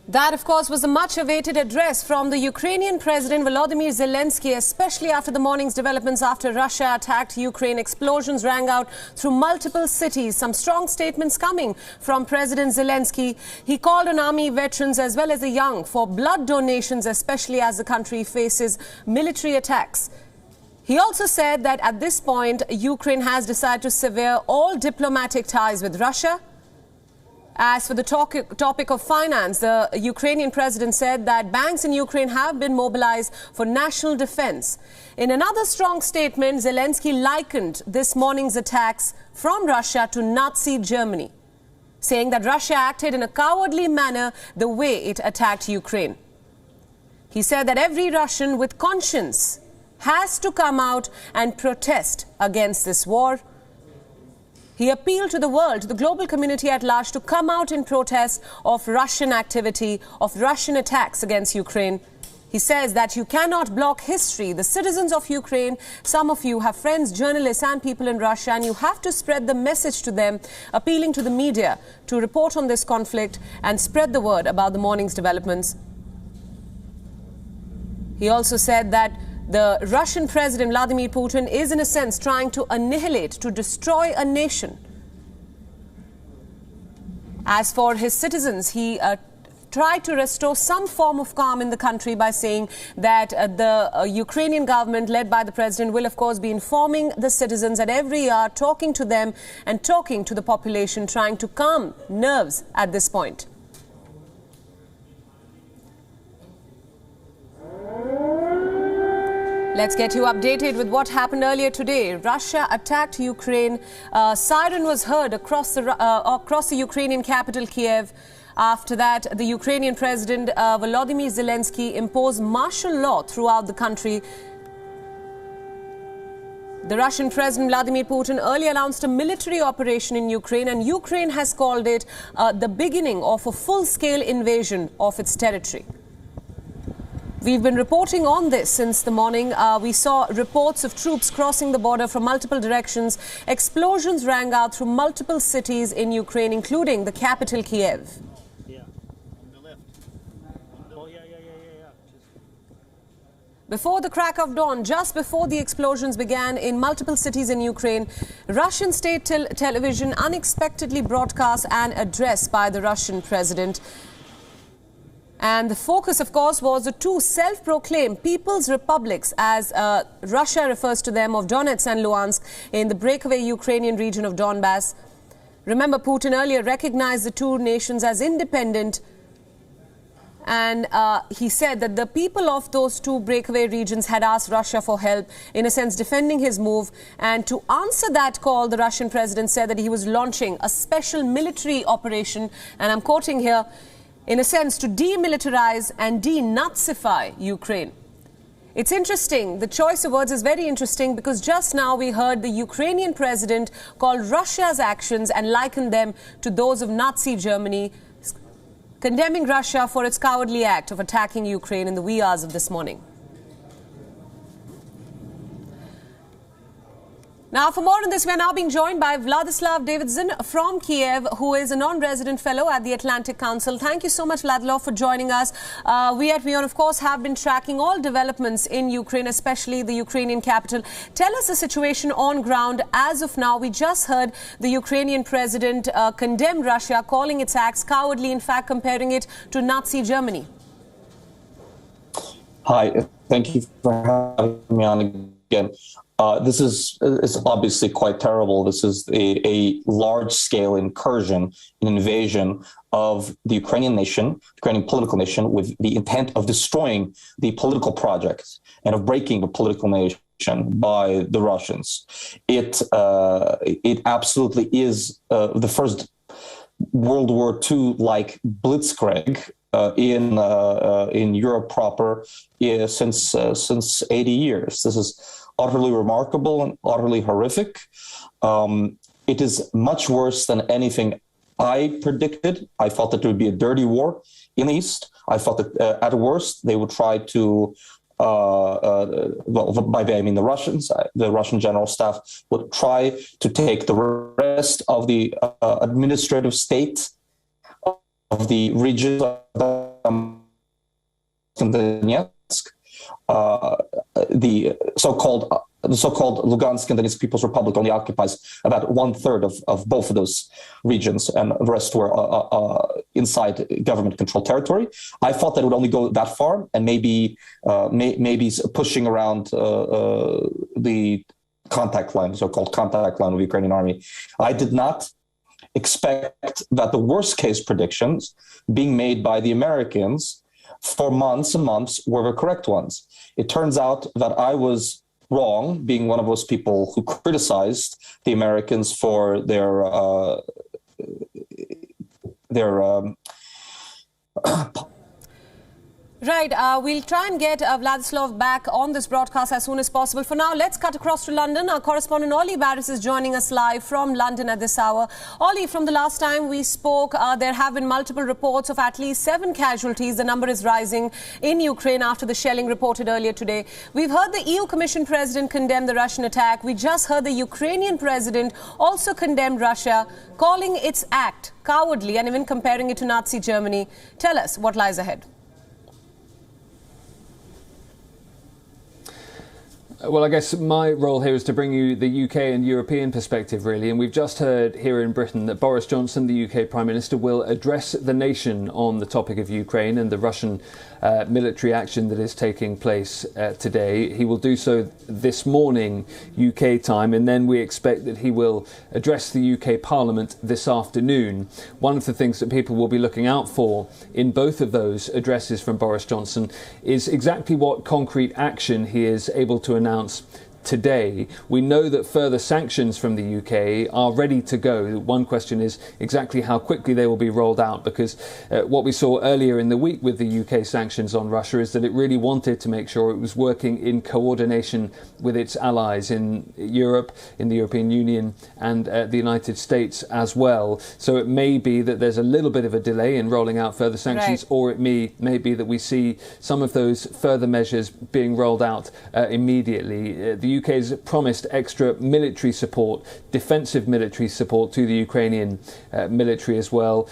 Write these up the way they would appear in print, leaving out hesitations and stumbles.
That, of course, was a much-awaited address from the Ukrainian President Volodymyr Zelenskyy, especially after the morning's developments after Russia attacked Ukraine. Explosions rang out through multiple cities. Some strong statements coming from President Zelenskyy. He called on army veterans as well as the young for blood donations, especially as the country faces military attacks. He also said that at this point, Ukraine has decided to sever all diplomatic ties with Russia. As for the topic of finance, the Ukrainian president said that banks in Ukraine have been mobilized for national defense. In another strong statement, Zelenskyy likened this morning's attacks from Russia to Nazi Germany, saying that Russia acted in a cowardly manner the way it attacked Ukraine. He said that every Russian with conscience has to come out and protest against this war. He appealed to the world, to the global community at large, to come out in protest of Russian activity, of Russian attacks against Ukraine. He says that you cannot block history. The citizens of Ukraine, some of you have friends, journalists and people in Russia, and you have to spread the message to them, appealing to the media to report on this conflict and spread the word about the morning's developments. He also said that the Russian President Vladimir Putin is in a sense trying to annihilate, to destroy a nation. As for his citizens, he tried to restore some form of calm in the country by saying that the Ukrainian government led by the president will of course be informing the citizens at every hour, talking to them and talking to the population, trying to calm nerves at this point. Let's get you updated with what happened earlier today. Russia attacked Ukraine. Siren was heard across the Ukrainian capital, Kiev. After that, the Ukrainian President Volodymyr Zelenskyy imposed martial law throughout the country. The Russian President Vladimir Putin earlier announced a military operation in Ukraine, and Ukraine has called it the beginning of a full-scale invasion of its territory. We've been reporting on this since the morning. We saw reports of troops crossing the border from multiple directions. Explosions rang out through multiple cities in Ukraine, including the capital, Kiev. Yeah, on the left. Oh, yeah. Before the crack of dawn, just before the explosions began in multiple cities in Ukraine, Russian state television unexpectedly broadcast an address by the Russian president. And the focus, of course, was the two self-proclaimed People's Republics, as Russia refers to them, of Donetsk and Luhansk in the breakaway Ukrainian region of Donbass. Remember, Putin earlier recognized the two nations as independent, and he said that the people of those two breakaway regions had asked Russia for help, in a sense defending his move. And to answer that call, the Russian president said that he was launching a special military operation, and I'm quoting here, in a sense, to demilitarize and denazify Ukraine. It's interesting, the choice of words is very interesting, because just now we heard the Ukrainian president call Russia's actions and liken them to those of Nazi Germany, condemning Russia for its cowardly act of attacking Ukraine in the wee hours of this morning. Now, for more on this, we are now being joined by Vladislav Davidson from Kiev, who is a non-resident fellow at the Atlantic Council. Thank you so much, Vladislav, for joining us. We at WION, of course, have been tracking all developments in Ukraine, especially the Ukrainian capital. Tell us the situation on ground as of now. We just heard the Ukrainian president condemn Russia, calling its acts cowardly, in fact, comparing it to Nazi Germany. Hi, thank you for having me on again. This is obviously quite terrible. This is a large-scale incursion, an invasion of the Ukrainian nation, the Ukrainian political nation, with the intent of destroying the political project and of breaking the political nation by the Russians. It absolutely is the first World War II-like blitzkrieg in Europe proper since 80 years. This is utterly remarkable and utterly horrific. It is much worse than anything I predicted. I thought that there would be a dirty war in the East. I thought that at worst they would try to, by they I mean the Russians, the Russian general staff would try to take the rest of the administrative state of the regions of and Donetsk, the so-called Lugansk and Donetsk People's Republic only occupies about 1/3 of both of those regions, and the rest were inside government-controlled territory. I thought that it would only go that far, and maybe pushing around the contact line, so-called contact line of the Ukrainian army. I did not expect that the worst-case predictions being made by the Americans for months and months were the correct ones. It turns out that I was wrong, being one of those people who criticized the Americans for their Right, we'll try and get Vladislav back on this broadcast as soon as possible. For now, let's cut across to London. Our correspondent Ollie Barris is joining us live from London at this hour. Ollie, from the last time we spoke, there have been multiple reports of at least 7 casualties. The number is rising in Ukraine after the shelling reported earlier today. We've heard the EU Commission President condemn the Russian attack. We just heard the Ukrainian President also condemn Russia, calling its act cowardly and even comparing it to Nazi Germany. Tell us what lies ahead. Well, I guess my role here is to bring you the UK and European perspective, really. And we've just heard here in Britain that Boris Johnson, the UK Prime Minister, will address the nation on the topic of Ukraine and the Russian military action that is taking place today. He will do so this morning, UK time, and then we expect that he will address the UK Parliament this afternoon. One of the things that people will be looking out for in both of those addresses from Boris Johnson is exactly what concrete action he is able to announce today. We know that further sanctions from the UK are ready to go. One question is exactly how quickly they will be rolled out, because what we saw earlier in the week with the UK sanctions on Russia is that it really wanted to make sure it was working in coordination with its allies in Europe, in the European Union and the United States as well. So it may be that there's a little bit of a delay in rolling out further sanctions, or it may be that we see some of those further measures being rolled out immediately. The UK has promised extra military support, defensive military support to the Ukrainian military as well.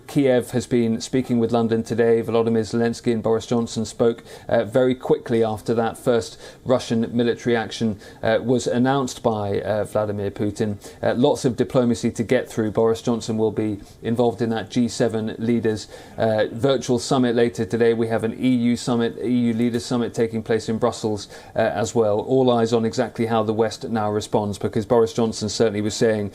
Kiev has been speaking with London today. Volodymyr Zelenskyy and Boris Johnson spoke very quickly after that first Russian military action was announced by Vladimir Putin. Lots of diplomacy to get through. Boris Johnson will be involved in that G7 leaders virtual summit later today. We have an EU summit, EU leaders summit taking place in Brussels as well. All eyes on exactly how the West now responds, because Boris Johnson certainly was saying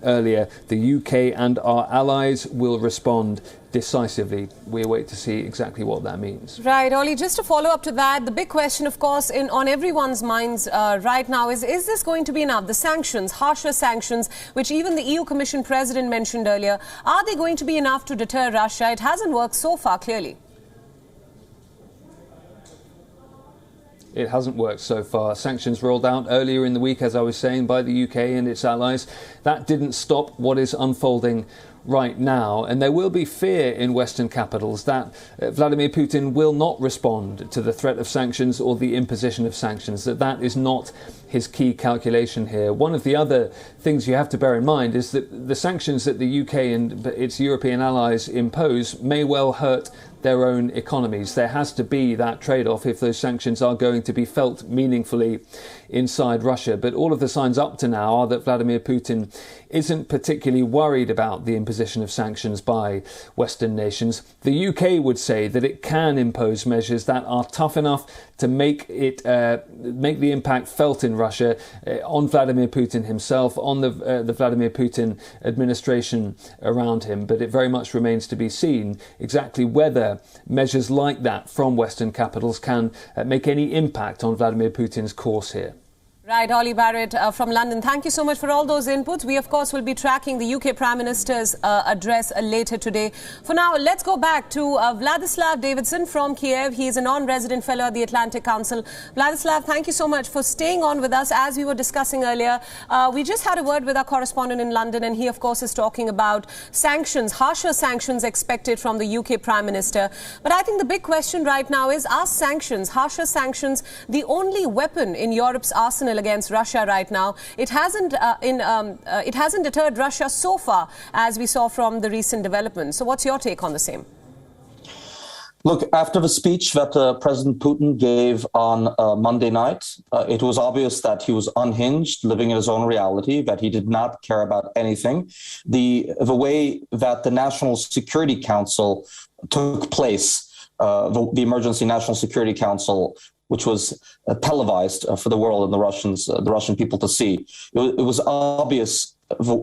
earlier the UK and our allies will respond decisively. We await to see exactly what that means. Right, Ollie, just to follow up to that, the big question, of course, on everyone's minds right now is this going to be enough? The sanctions, harsher sanctions, which even the EU Commission President mentioned earlier, are they going to be enough to deter Russia? It hasn't worked so far, clearly. It hasn't worked so far. Sanctions rolled out earlier in the week, as I was saying, by the UK and its allies. That didn't stop what is unfolding right now, and there will be fear in Western capitals that Vladimir Putin will not respond to the threat of sanctions or the imposition of sanctions, that is not his key calculation here. One of the other things you have to bear in mind is that the sanctions that the UK and its European allies impose may well hurt their own economies. There has to be that trade-off if those sanctions are going to be felt meaningfully inside Russia. But all of the signs up to now are that Vladimir Putin isn't particularly worried about the imposition of sanctions by Western nations. The UK would say that it can impose measures that are tough enough to make the impact felt in Russia on Vladimir Putin himself, on the Vladimir Putin administration around him. But it very much remains to be seen exactly whether measures like that from Western capitals can make any impact on Vladimir Putin's course here. Right, Ollie Barrett from London. Thank you so much for all those inputs. We, of course, will be tracking the UK Prime Minister's address later today. For now, let's go back to Vladislav Davidson from Kiev. He is a non-resident fellow at the Atlantic Council. Vladislav, thank you so much for staying on with us. As we were discussing earlier, we just had a word with our correspondent in London, and he, of course, is talking about sanctions, harsher sanctions expected from the UK Prime Minister. But I think the big question right now is, are sanctions, harsher sanctions, the only weapon in Europe's arsenal against Russia right now? It hasn't deterred Russia so far, as we saw from the recent developments. So what's your take on the same? Look, after the speech that President Putin gave on Monday night, it was obvious that he was unhinged, living in his own reality, that he did not care about anything. The way that the National Security Council took place, the Emergency National Security Council, which was televised for the world and the Russian people to see, it was obvious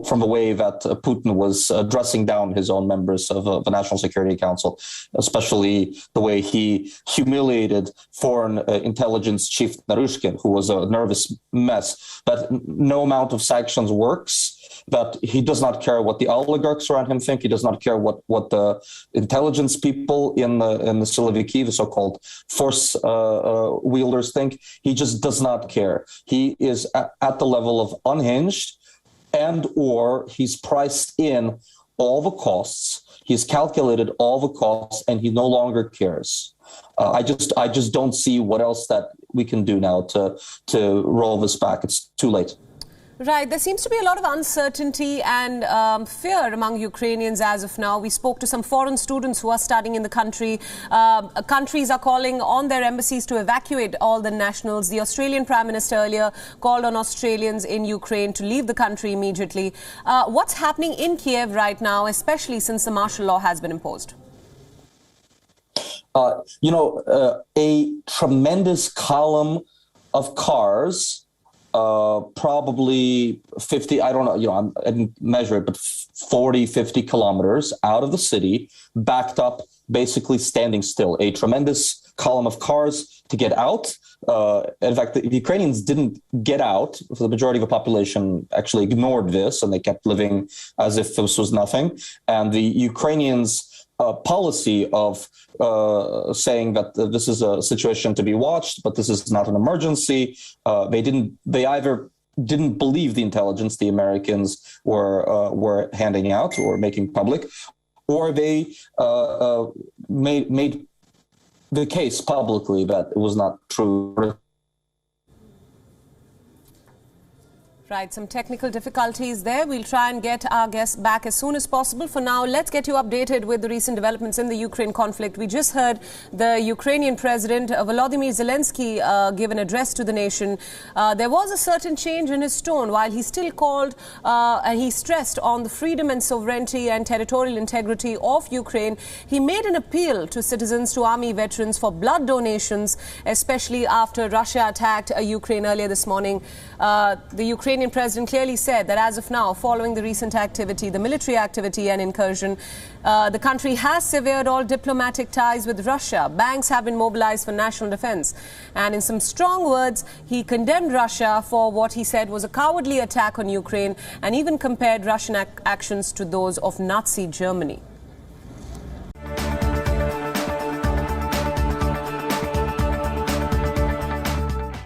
from the way that Putin was dressing down his own members of the National Security Council, especially the way he humiliated Foreign Intelligence Chief Naryshkin, who was a nervous mess. That no amount of sanctions works, that he does not care what the oligarchs around him think. He does not care what the intelligence people in the Siloviki, the so-called force wielders, think. He just does not care. He is at the level of unhinged, and or he's priced in all the costs. He's calculated all the costs, and he no longer cares. I just don't see what else that we can do now to roll this back. It's too late. Right. There seems to be a lot of uncertainty and fear among Ukrainians as of now. We spoke to some foreign students who are studying in the country. Countries are calling on their embassies to evacuate all the nationals. The Australian Prime Minister earlier called on Australians in Ukraine to leave the country immediately. What's happening in Kiev right now, especially since the martial law has been imposed? A tremendous column of cars, probably 50, I don't know, I didn't measure it, but 40, 50 kilometers out of the city, backed up, basically standing still. A tremendous column of cars to get out. In fact, the Ukrainians didn't get out. The majority of the population actually ignored this, and they kept living as if this was nothing. And the Ukrainians' policy of saying that this is a situation to be watched, but this is not an emergency. They either didn't believe the intelligence the Americans were handing out or making public, or they made the case publicly that it was not true. Right, some technical difficulties there. We'll try and get our guests back as soon as possible. For now, let's get you updated with the recent developments in the Ukraine conflict. We just heard the Ukrainian President Volodymyr Zelenskyy give an address to the nation. There was a certain change in his tone. While he still called and he stressed on the freedom and sovereignty and territorial integrity of Ukraine, he made an appeal to citizens, to army veterans for blood donations, especially after Russia attacked Ukraine earlier this morning. The Ukrainian president clearly said that as of now, following the recent activity, the military activity and incursion, the country has severed all diplomatic ties with Russia. Banks have been mobilized for national defense. And in some strong words, he condemned Russia for what he said was a cowardly attack on Ukraine, and even compared Russian actions to those of Nazi Germany.